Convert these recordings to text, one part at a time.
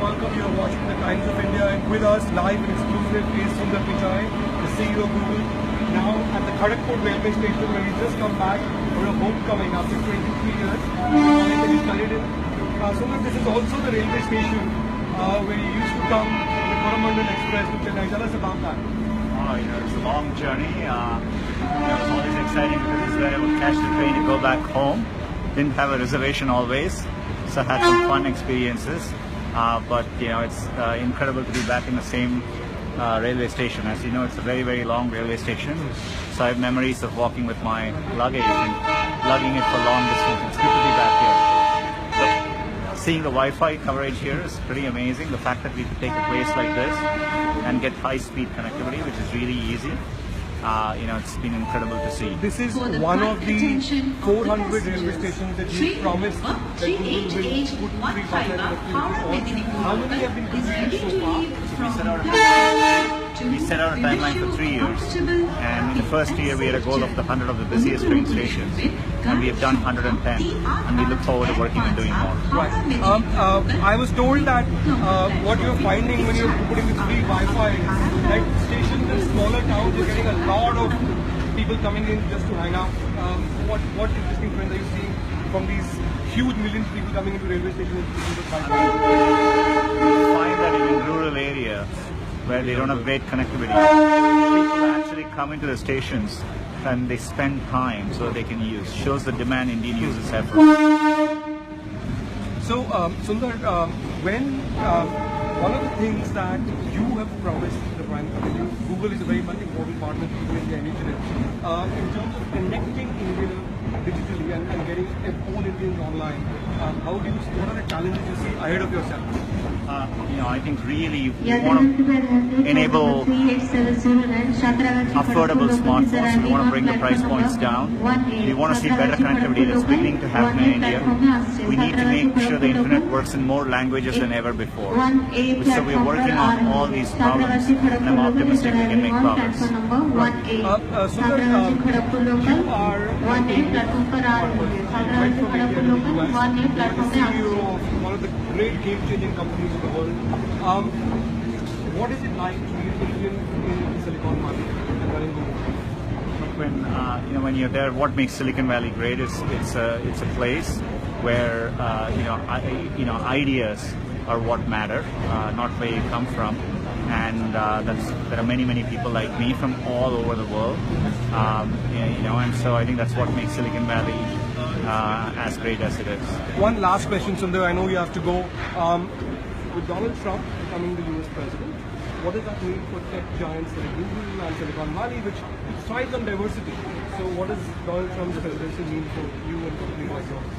welcome. You are watching the Times of India, and with us live and exclusive is Sundar Pichai, the CEO of Google, now at the Kharagpur railway station where he's just come back for a homecoming after 23 years. That he studied in. Sundar, this is also the railway station where you used to come on the Coromandel Express to Chennai. Tell us about that. It's a long journey. It was always exciting because this is where I would catch the train to go back home. Didn't have a reservation always, so I had some fun experiences. But it's incredible to be back in the same railway station. As you know, it's a very, very long railway station. So I have memories of walking with my luggage and lugging it for long distance. It's good to be back here. Seeing the Wi-Fi coverage here is pretty amazing. The fact that we could take a place like this and get high-speed connectivity, which is really easy. It's been incredible to see. This is one of the 400 railway stations that you promised that Google will put free Wi-Fi connectivity for. How many have been completed so far? We set out a timeline for 3 years, and in the first year we had a goal of the 100 of the busiest train stations, and we have done 110, and we look forward to working and doing more. Right. I was told that what you're finding when you're putting this free Wi-Fi is that stations in smaller towns are getting a lot of people coming in just to hang out. What interesting trends are you seeing from these huge millions of people coming into railway stations? We find that in rural areas where they don't have great connectivity, people actually come into the stations and they spend time so they can use. Shows the demand Indian users have for it. So, Sundar, one of the things that you have promised the Prime Minister, Google is a very much important partner to the India initiative, in terms of connecting India digitally and getting all Indians online. What are the challenges you see ahead of yourself? I think really we want to enable affordable smartphones. We want to bring the price points down. We want to see better connectivity that's beginning to happen in India. We need to make sure the internet works in more languages than ever before. So we're working on all these problems, and I'm optimistic we can make progress. Sundar, you are right from India to the US. CEO of one of the great game-changing companies in the world. What is it like to be an Indian in Silicon Valley and running Google? When you're there, what makes Silicon Valley great is it's a place where ideas are what matter, not where you come from. And there are many people like me from all over the world, and so I think that's what makes Silicon Valley as great as it is. One last question, Sundar. I know you have to go. With Donald Trump becoming the US president, what does that mean for tech giants like Google and Silicon Valley, which thrives on diversity? So what does Donald Trump's presidency mean for you and companies like yours?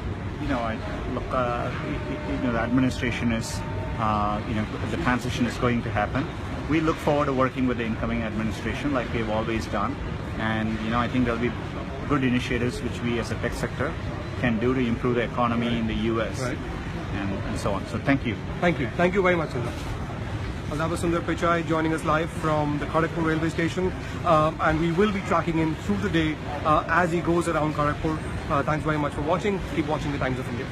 The administration is, the transition is going to happen. We look forward to working with the incoming administration like we've always done. And, I think there'll be good initiatives which we as a tech sector can do to improve the economy in the US. Right. And so on. So thank you. Thank you. Thank you very much, Sundar. Well, that was Sundar Pichai joining us live from the Kharagpur railway station, and we will be tracking him through the day as he goes around Kharagpur. Thanks very much for watching. Keep watching the Times of India.